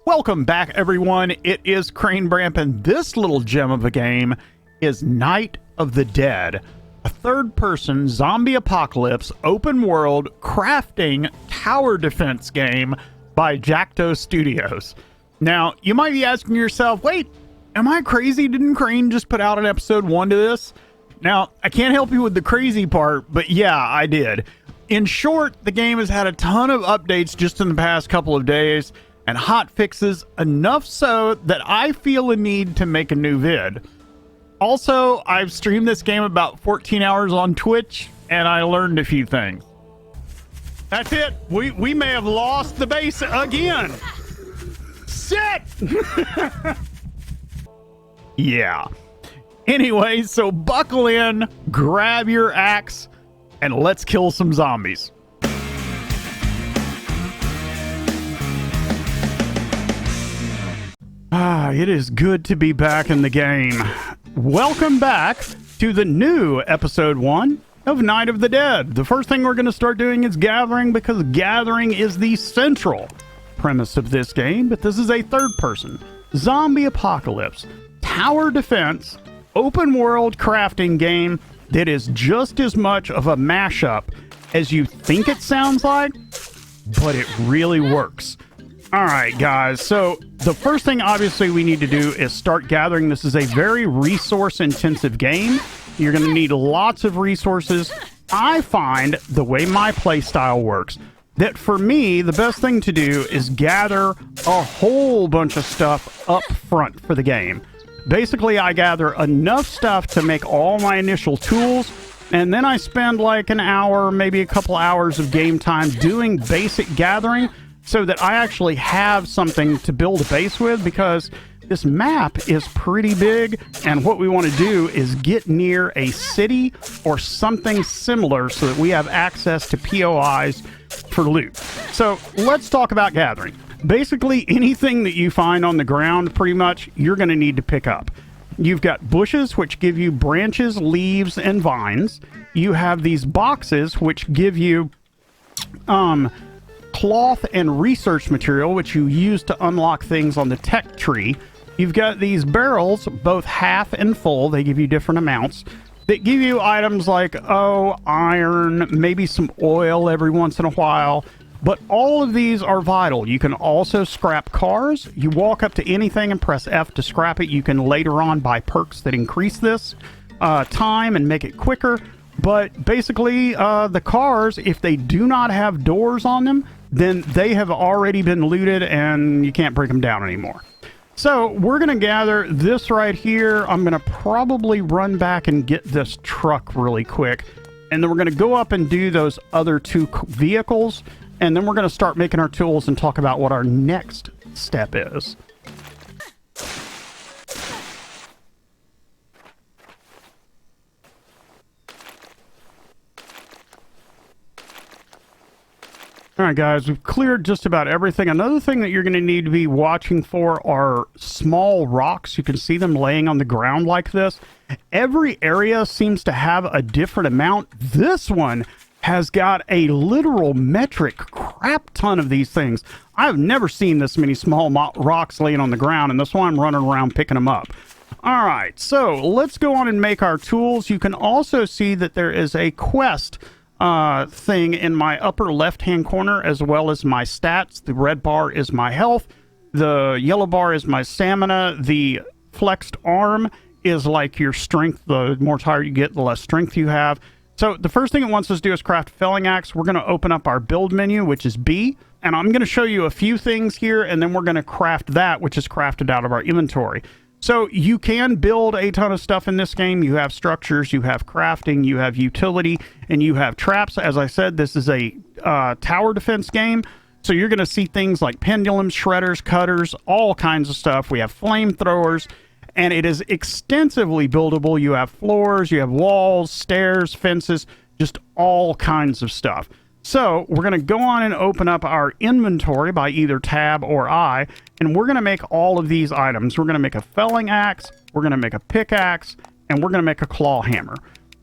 Welcome back, everyone. It is CrainCraft, and this little gem of a game is Night of the Dead, a third-person zombie apocalypse open-world crafting tower defense game by Jackto Studios. Now, you might be asking yourself, wait, am I crazy? Didn't Crane just put out an episode 1 to this? Now, I can't help you with the crazy part, but yeah, I did. In short, the game has had a ton of updates just in the past couple of days, and hot fixes, enough so that I feel a need to make a new vid. Also, I've streamed this game about 14 hours on Twitch, and I learned a few things. That's it. We may have lost the base again. Shit! Yeah. Anyway, so buckle in, grab your axe, and let's kill some zombies. It is good to be back in the game. Welcome back to the new episode 1 of Night of the Dead. The first thing we're going to start doing is gathering, because gathering is the central premise of this game, but this is a third-person zombie apocalypse tower defense open world crafting game that is just as much of a mashup as you think it sounds like, but it really works. All right, guys, so the first thing obviously we need to do is start gathering. This is a very resource intensive game. You're going to need lots of resources. I find the way my play style works that for me, the best thing to do is gather a whole bunch of stuff up front for the game. Basically, I gather enough stuff to make all my initial tools, and then I spend like an hour, maybe a couple hours of game time doing basic gathering so that I actually have something to build a base with, because this map is pretty big, and what we want to do is get near a city or something similar so that we have access to POIs for loot. So let's talk about gathering. Basically, anything that you find on the ground, pretty much, you're going to need to pick up. You've got bushes, which give you branches, leaves, and vines. You have these boxes, which give you cloth and research material, which you use to unlock things on the tech tree. You've got these barrels, both half and full. They give you different amounts that give you items like, iron, maybe some oil every once in a while. But all of these are vital. You can also scrap cars. You walk up to anything and press F to scrap it. You can later on buy perks that increase this time and make it quicker. But basically, the cars, if they do not have doors on them, then they have already been looted and you can't break them down anymore. So we're going to gather this right here. I'm going to probably run back and get this truck really quick. And then we're going to go up and do those other two vehicles. And then we're going to start making our tools and talk about what our next step is. All right, guys, we've cleared just about everything. Another thing that you're going to need to be watching for are small rocks. You can see them laying on the ground like this. Every area seems to have a different amount. This one has got a literal metric crap ton of these things. I've never seen this many small rocks laying on the ground, and that's why I'm running around picking them up. All right, so let's go on and make our tools. You can also see that there is a quest thing in my upper left-hand corner, as well as my stats. The red bar is my health. The yellow bar is my stamina. The flexed arm is like your strength. The more tired you get, the less strength you have. So the first thing it wants us to do is craft a felling axe. We're going to open up our build menu, which is B, and I'm going to show you a few things here, and then we're going to craft that, which is crafted out of our inventory. So you can build a ton of stuff in this game. You have structures, you have crafting, you have utility, and you have traps. As I said, this is a tower defense game. So you're going to see things like pendulums, shredders, cutters, all kinds of stuff. We have flamethrowers, and it is extensively buildable. You have floors, you have walls, stairs, fences, just all kinds of stuff. So we're going to go on and open up our inventory by either tab or I, and we're going to make all of these items. We're going to make a felling axe, we're going to make a pickaxe, and we're going to make a claw hammer.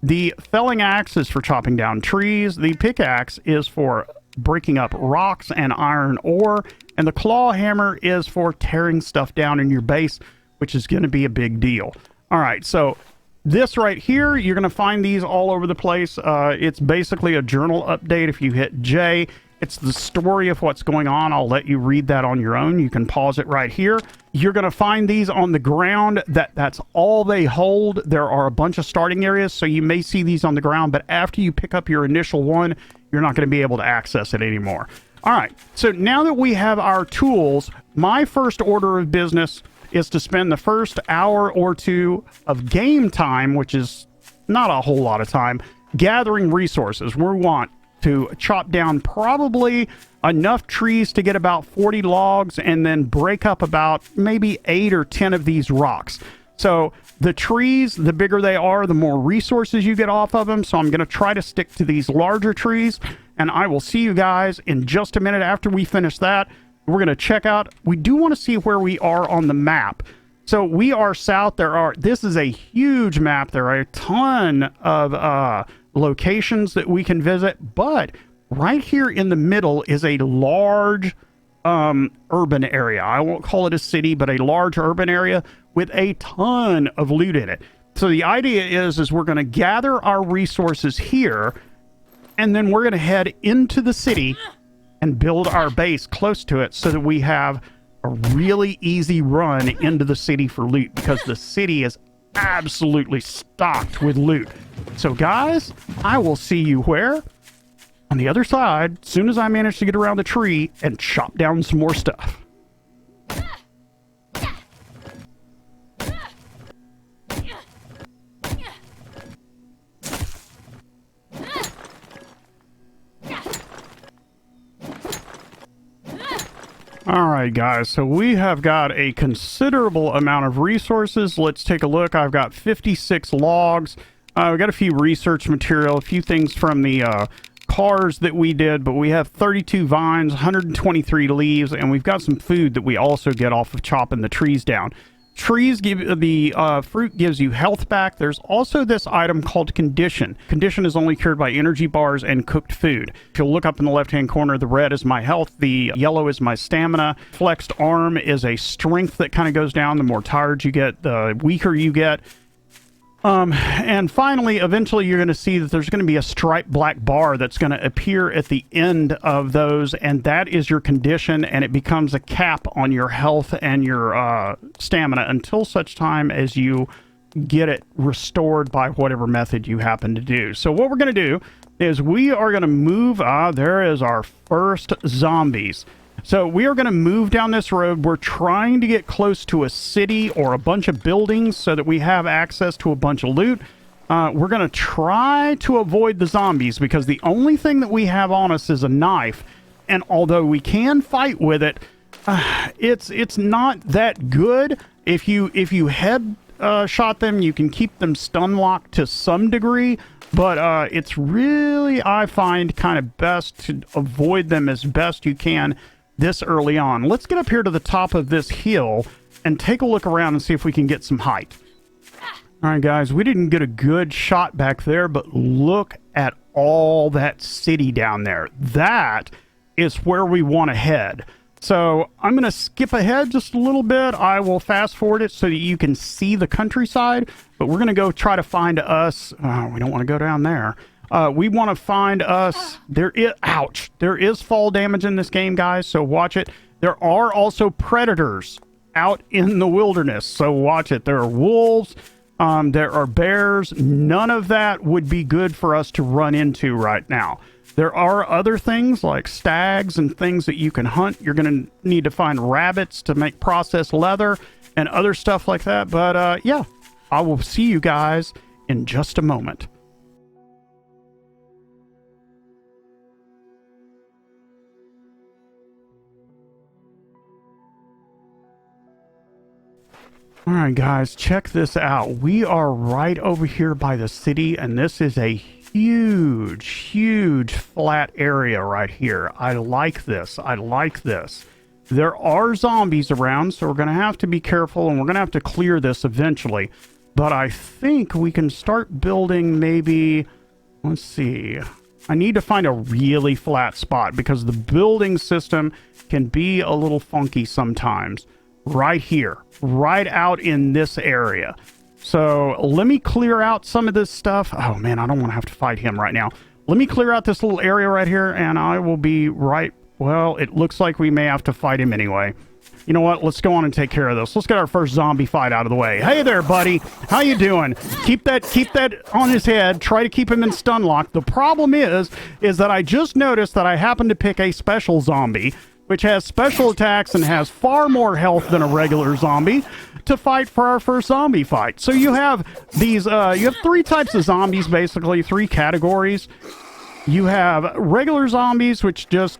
The felling axe is for chopping down trees. The pickaxe is for breaking up rocks and iron ore. And the claw hammer is for tearing stuff down in your base, which is going to be a big deal. All right, so this right here, you're going to find these all over the place. It's basically a journal update. If you hit J, it's the story of what's going on. I'll let you read that on your own. You can pause it right here. You're going to find these on the ground. That's all they hold. There are a bunch of starting areas, so you may see these on the ground, but after you pick up your initial one, you're not going to be able to access it anymore. All right, so now that we have our tools, my first order of business is to spend the first hour or two of game time, which is not a whole lot of time, gathering resources. We want to chop down probably enough trees to get about 40 logs and then break up about maybe 8 or 10 of these rocks. So the trees, the bigger they are, the more resources you get off of them. So I'm going to try to stick to these larger trees, and I will see you guys in just a minute after we finish that. We're going to check out, we do want to see where we are on the map. So we are south. This is a huge map. There are a ton of locations that we can visit, but right here in the middle is a large urban area. I won't call it a city, but a large urban area with a ton of loot in it. So the idea is we're going to gather our resources here, and then we're going to head into the city and build our base close to it so that we have a really easy run into the city for loot, because the city is absolutely stocked with loot. So guys, I will see you where? On the other side, as soon as I manage to get around the tree and chop down some more stuff. All right, guys, so we have got a considerable amount of resources. Let's take a look. I've got 56 logs. We've got a few research material, a few things from the cars that we did, but we have 32 vines, 123 leaves, and we've got some food that we also get off of chopping the trees down. Trees give the fruit gives you health back. There's also this item called condition. Condition is only cured by energy bars and cooked food. If you'll look up in the left-hand corner, the red is my health, the yellow is my stamina. Flexed arm is a strength that kind of goes down. The more tired you get, the weaker you get. And finally, eventually you're going to see that there's going to be a striped black bar that's going to appear at the end of those, and that is your condition, and it becomes a cap on your health and your stamina until such time as you get it restored by whatever method you happen to do. So what we're going to do is we are going to move, there is our first zombies. So we are going to move down this road. We're trying to get close to a city or a bunch of buildings so that we have access to a bunch of loot. We're going to try to avoid the zombies because the only thing that we have on us is a knife. And although we can fight with it, it's not that good. If you head shot them, you can keep them stun locked to some degree. But it's really, I find, kind of best to avoid them as best you can this early on. Let's get up here to the top of this hill and take a look around and see if we can get some height. All right, guys, we didn't get a good shot back there, but look at all that city down there. That is where we want to head. So I'm going to skip ahead just a little bit. I will fast forward it so that you can see the countryside, but we're going to go try to find us. We don't want to go down there. We want to find us. There is fall damage in this game, guys, so watch it. There are also predators out in the wilderness, so watch it. There are wolves, there are bears. None of that would be good for us to run into right now. There are other things like stags and things that you can hunt. You're going to need to find rabbits to make processed leather and other stuff like that. But yeah, I will see you guys in just a moment. All right, guys, check this out. We are right over here by the city, and this is a huge flat area right here. I like this. I like this. There are zombies around, so we're going to have to be careful, and we're going to have to clear this eventually. But I think we can start building maybe, let's see, I need to find a really flat spot because the building system can be a little funky sometimes. Right here, right out in this area. So let me clear out some of this stuff. Oh man, I don't want to have to fight him right now. Let me clear out this little area right here and I will be right. Well, it looks like we may have to fight him anyway. You know what? Let's go on and take care of this. Let's get our first zombie fight out of the way. Hey there, buddy. How you doing? Keep that on his head. Try to keep him in stun lock. The problem is that I just noticed that I happened to pick a special zombie, which has special attacks and has far more health than a regular zombie, to fight for our first zombie fight. So you have these, you have three types of zombies, basically, three categories. You have regular zombies, which you just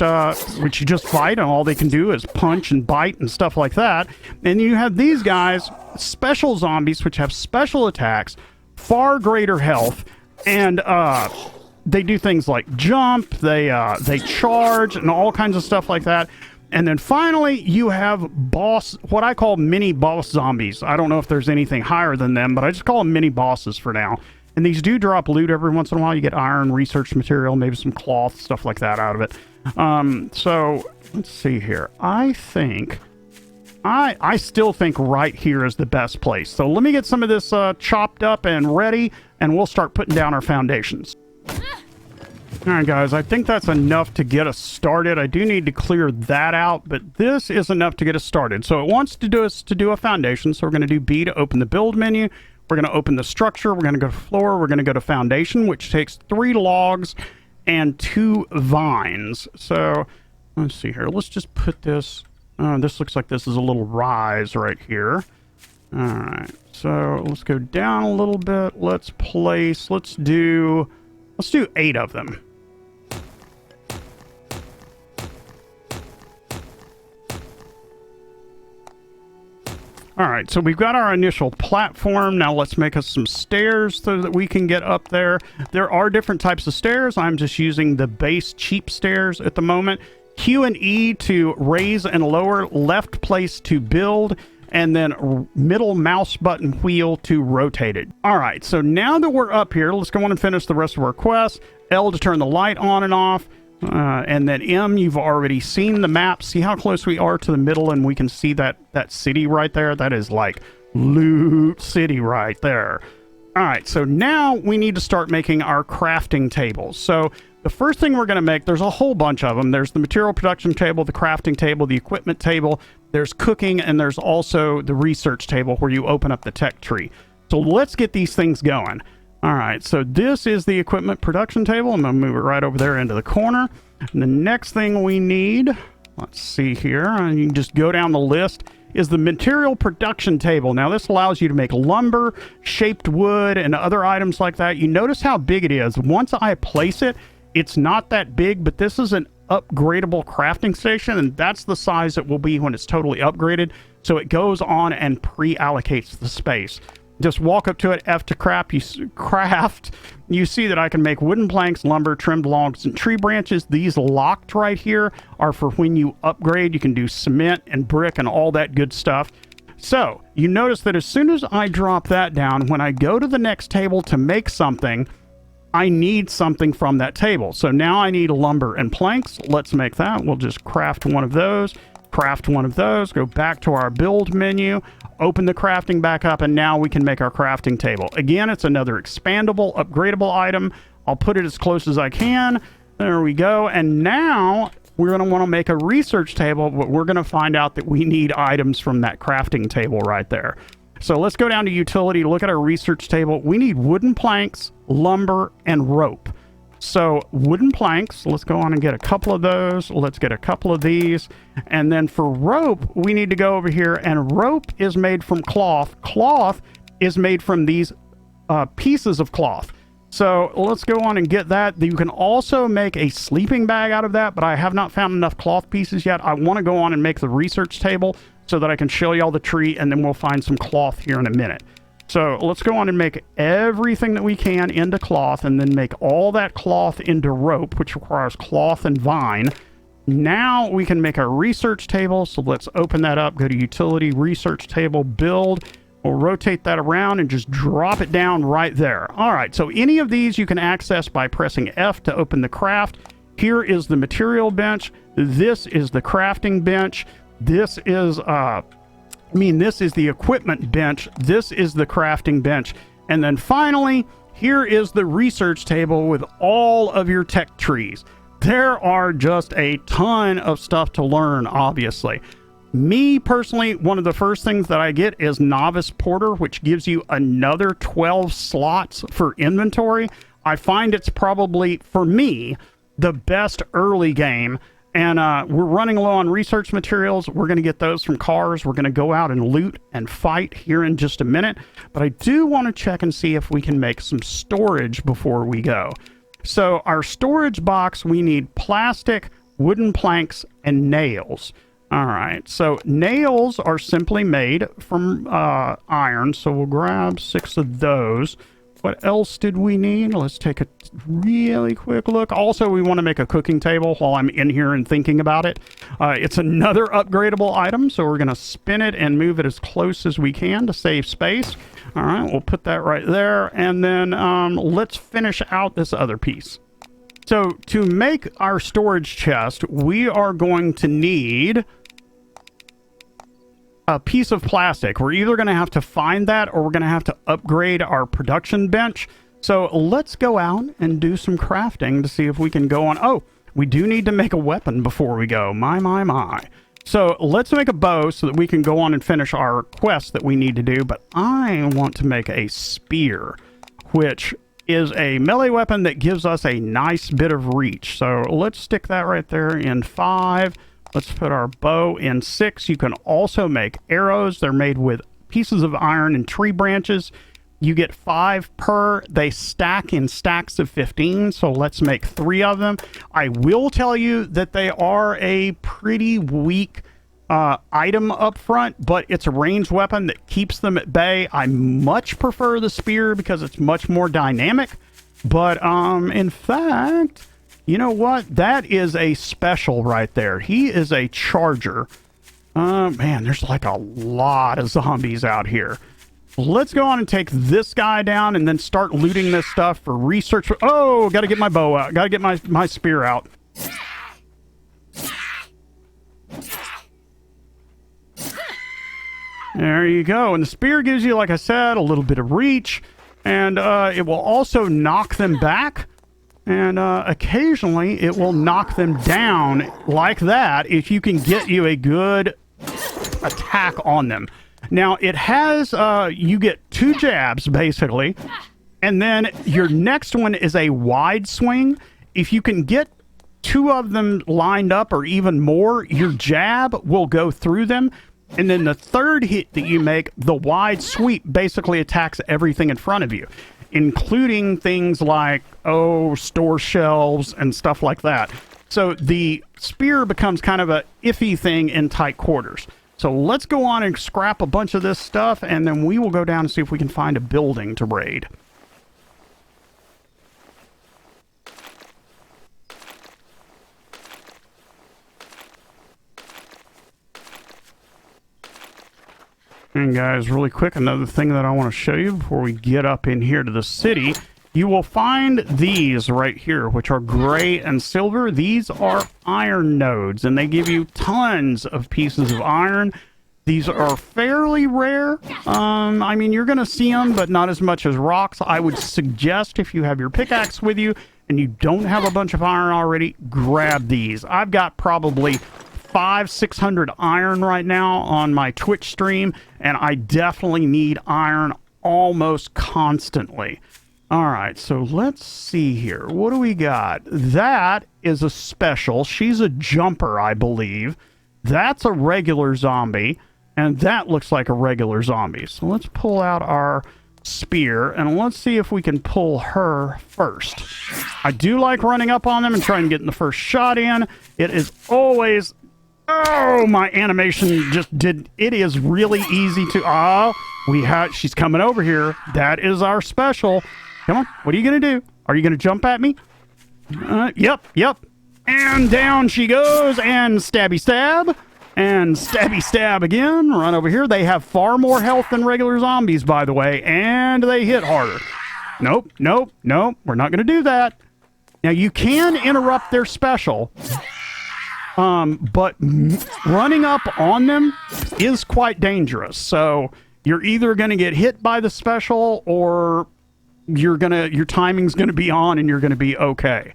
fight, and all they can do is punch and bite and stuff like that. And you have these guys, special zombies, which have special attacks, far greater health, and they do things like jump, they charge, and all kinds of stuff like that. And then finally, you have what I call mini boss zombies. I don't know if there's anything higher than them, but I just call them mini bosses for now. And these do drop loot every once in a while. You get iron, research material, maybe some cloth, stuff like that out of it. So let's see here. I still think right here is the best place. So let me get some of this chopped up and ready, and we'll start putting down our foundations. All right, guys, I think that's enough to get us started. I do need to clear that out, but this is enough to get us started. So it wants to do a foundation, so we're going to do B to open the build menu. We're going to open the structure. We're going to go to floor. We're going to go to foundation, which takes 3 logs and 2 vines. So let's see here. Let's just put this. This looks like this is a little rise right here. All right. So let's go down a little bit. Let's do 8 of them. All right, so we've got our initial platform. Now let's make us some stairs so that we can get up there. There are different types of stairs. I'm just using the base cheap stairs at the moment. Q and E to raise and lower, left place to build, and then middle mouse button wheel to rotate it. All right, so now that we're up here, let's go on and finish the rest of our quest. L to turn the light on and off. And then M, you've already seen the map. See how close we are to the middle, and we can see that city right there? That is like Loot City right there. All right, so now we need to start making our crafting tables. So the first thing we're going to make, there's a whole bunch of them. There's the material production table, the crafting table, the equipment table, there's cooking, and there's also the research table where you open up the tech tree. So let's get these things going. All right, so this is the equipment production table. I'm going to move it right over there into the corner. And the next thing we need, let's see here, and you can just go down the list, is the material production table. Now, this allows you to make lumber, shaped wood, and other items like that. You notice how big it is. Once I place it, it's not that big, but this is an upgradable crafting station, and that's the size it will be when it's totally upgraded. So it goes on and pre-allocates the space. Just walk up to it, F to craft. You see that I can make wooden planks, lumber, trimmed logs, and tree branches. These locked right here are for when you upgrade. You can do cement and brick and all that good stuff. So you notice that as soon as I drop that down, when I go to the next table to make something, I need something from that table. So now I need lumber and planks. Let's make that. We'll just craft one of those, go back to our build menu, open the crafting back up, and now we can make our crafting table. Again, it's another expandable, upgradable item. I'll put it as close as I can. There we go. And now we're going to want to make a research table, but we're going to find out that we need items from that crafting table right there. So let's go down to utility, look at our research table. We need wooden planks, lumber, and rope. So wooden planks, let's go on and get a couple of those. Let's get a couple of these. And then for rope, we need to go over here, and rope is made from cloth. Cloth is made from these pieces of cloth. So let's go on and get that. You can also make a sleeping bag out of that, but I have not found enough cloth pieces yet. I want to go on and make the research table so that I can show you all the tree, and then we'll find some cloth here in a minute. So let's go on and make everything that we can into cloth, and then make all that cloth into rope, which requires cloth and vine. Now we can make our research table. So let's open that up, go to utility, research table, build. We'll rotate that around and just drop it down right there. All right, so any of these you can access by pressing F to open the craft. Here is the material bench. This is the crafting bench. This is, this is the equipment bench. This is the crafting bench. And then finally, here is the research table with all of your tech trees. There are just a ton of stuff to learn, obviously. Me, personally, one of the first things that I get is Novice Porter, which gives you another 12 slots for inventory. I find it's probably, for me, the best early game. And we're running low on research materials. We're going to get those from cars. We're going to go out and loot and fight here in just a minute. But I do want to check and see if we can make some storage before we go. So our storage box, we need plastic, wooden planks, and nails. All right, so nails are simply made from iron, so we'll grab 6 of those. What else did we need? Let's take a really quick look. Also, we want to make a cooking table while I'm in here and thinking about it. It's another upgradable item, so we're going to spin it and move it as close as we can to save space. All right, we'll put that right there, and then let's finish out this other piece. So to make our storage chest, we are going to need a piece of plastic. We're either going to have to find that or we're going to have to upgrade our production bench. So let's go out and do some crafting to see if we can go on. Oh, we do need to make a weapon before we go. My. So let's make a bow so that we can go on and finish our quest that we need to do. But I want to make a spear, which is a melee weapon that gives us a nice bit of reach. So let's stick that right there in 5. Let's put our bow in 6. You can also make arrows. They're made with pieces of iron and tree branches. You get 5 per. They stack in stacks of 15, so let's make 3 of them. I will tell you that they are a pretty weak item up front, but it's a ranged weapon that keeps them at bay. I much prefer the spear because it's much more dynamic. But in fact, you know what? That is a special right there. He is a charger. Man, there's like a lot of zombies out here. Let's go on and take this guy down and then start looting this stuff for research. Oh, got to get my bow out. Got to get my spear out. There you go. And the spear gives you, like I said, a little bit of reach. And it will also knock them back. And occasionally it will knock them down like that if you can get you a good attack on them. Now, it has, you get 2 jabs, basically. And then your next one is a wide swing. If you can get 2 of them lined up or even more, your jab will go through them. And then the third hit that you make, the wide sweep, basically attacks everything in front of you, including things like, store shelves and stuff like that. So the spear becomes kind of a iffy thing in tight quarters. So let's go on and scrap a bunch of this stuff, and then we will go down and see if we can find a building to raid. And guys, really quick, another thing that I want to show you before we get up in here to the city. You will find these right here, which are gray and silver. These are iron nodes, and they give you tons of pieces of iron. These are fairly rare. I mean, you're going to see them, but not as much as rocks. I would suggest if you have your pickaxe with you and you don't have a bunch of iron already, grab these. I've got probably 500-600 iron right now on my Twitch stream, and I definitely need iron almost constantly. All right, so let's see here. What do we got? That is a special. She's a jumper, I believe. That's a regular zombie, and that looks like a regular zombie. So let's pull out our spear, and let's see if we can pull her first. I do like running up on them and trying to get the first shot in. It is always... Oh, my animation just did... It is really easy to... Oh, she's coming over here. That is our special. Come on, what are you going to do? Are you going to jump at me? Yep. And down she goes, and stabby stab. And stabby stab again. Run over here. They have far more health than regular zombies, by the way, and they hit harder. Nope, nope, nope. We're not going to do that. Now, you can interrupt their special, but running up on them is quite dangerous. So you're either going to get hit by the special, or your timing's going to be on and you're going to be okay.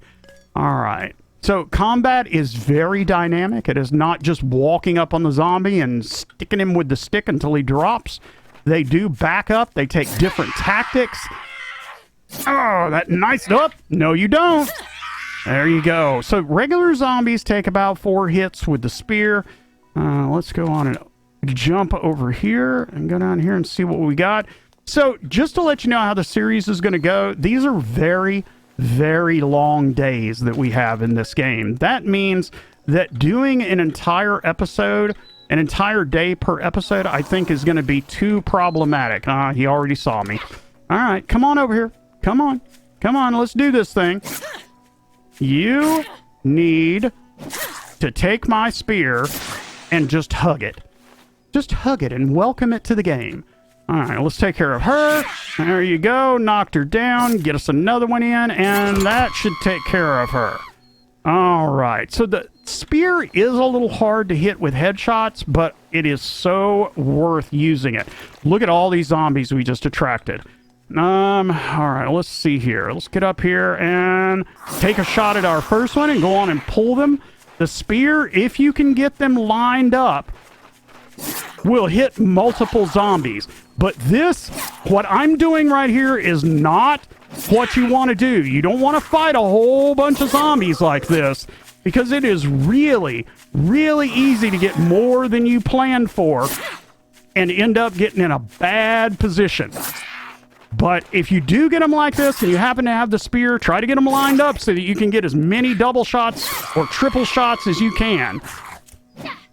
All right. So combat is very dynamic. It is not just walking up on the zombie and sticking him with the stick until he drops. They do back up. They take different tactics. Oh, that nice up. No, you don't. There you go. So regular zombies take about 4 hits with the spear. Let's go on and jump over here and go down here and see what we got. So just to let you know how the series is going to go, these are very, very long days that we have in this game. That means that doing an entire episode, an entire day per episode, I think is going to be too problematic. He already saw me. All right, come on over here. Come on. Come on, let's do this thing. You need to take my spear and just hug it. Just hug it and welcome it to the game. All right, let's take care of her. There you go. Knocked her down. Get us another one in, and that should take care of her. All right. So the spear is a little hard to hit with headshots, but it is so worth using it. Look at all these zombies we just attracted. All right, let's see here. Let's get up here and take a shot at our first one and go on and pull them. The spear, if you can get them lined up, will hit multiple zombies. But this, what I'm doing right here, is not what you want to do. You don't want to fight a whole bunch of zombies like this, because it is really, really easy to get more than you planned for and end up getting in a bad position. But if you do get them like this and you happen to have the spear, try to get them lined up so that you can get as many double shots or triple shots as you can.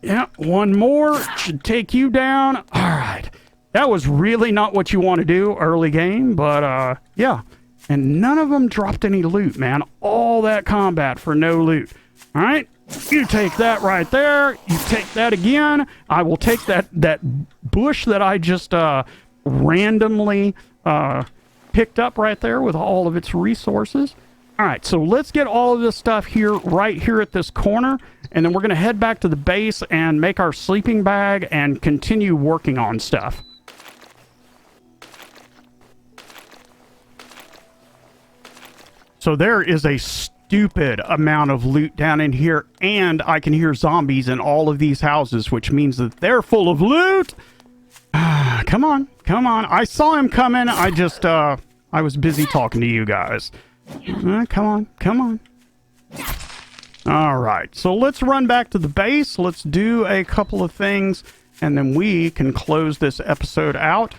Yeah, one more should take you down. All right. That was really not what you want to do early game, but yeah. And none of them dropped any loot, man. All that combat for no loot. All right. You take that right there. You take that again. I will take that bush that I just randomly picked up right there with all of its resources. All right, so let's get all of this stuff here, right here at this corner, and then we're going to head back to the base and make our sleeping bag and continue working on stuff. So there is a stupid amount of loot down in here, and I can hear zombies in all of these houses, which means that they're full of loot. Come on, come on. I saw him coming. I just, I was busy talking to you guys. Come on, come on. All right, so let's run back to the base. Let's do a couple of things, and then we can close this episode out.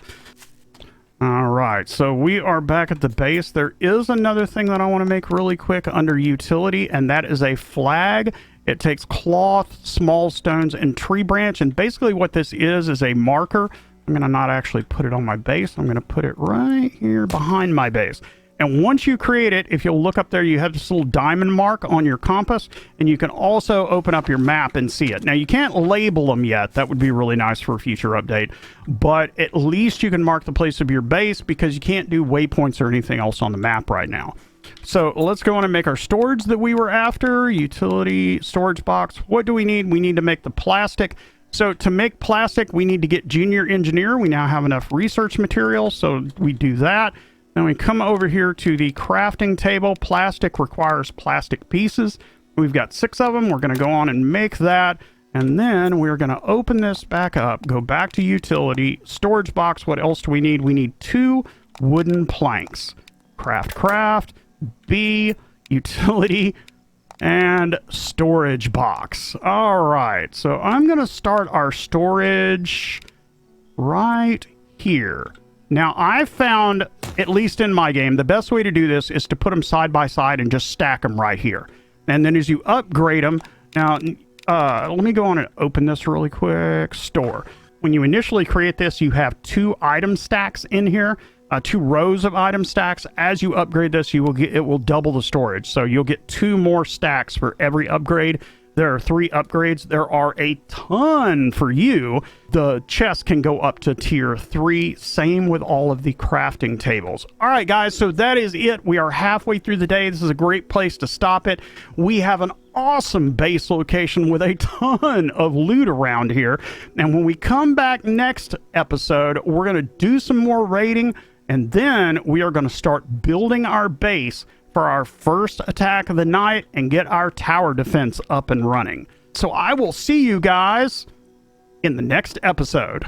All right, so we are back at the base. There is another thing that I want to make really quick under utility, and that is a flag. It takes cloth, small stones, and tree branch, and basically what this is a marker. I'm going to not actually put it on my base. I'm going to put it right here behind my base. And once you create it, if you'll look up there, you have this little diamond mark on your compass, and you can also open up your map and see it. Now, you can't label them yet. That would be really nice for a future update. But at least you can mark the place of your base, because you can't do waypoints or anything else on the map right now. So let's go on and make our storage that we were after. Utility, storage box. What do we need? We need to make the plastic. So to make plastic, we need to get Junior Engineer. We now have enough research material, so we do that. Then we come over here to the crafting table. Plastic requires plastic pieces. We've got 6 of them. We're going to go on and make that. And then we're going to open this back up, go back to utility, storage box. What else do we need? We need 2 wooden planks. Craft, B, utility, and storage box. All right, so I'm going to start our storage right here. Now, I've found, at least in my game, the best way to do this is to put them side by side and just stack them right here. And then as you upgrade them, now, let me go on and open this really quick. Store. When you initially create this, you have 2 item stacks in here. 2 rows of item stacks. As you upgrade this, it will double the storage. So you'll get 2 more stacks for every upgrade There are 3 upgrades. There are a ton for you. The chest can go up to tier 3. Same with all of the crafting tables. All right, guys, so that is it. We are halfway through the day. This is a great place to stop it. We have an awesome base location with a ton of loot around here. And when we come back next episode, we're going to do some more raiding, and then we are going to start building our base for our first attack of the night and get our tower defense up and running. So I will see you guys in the next episode.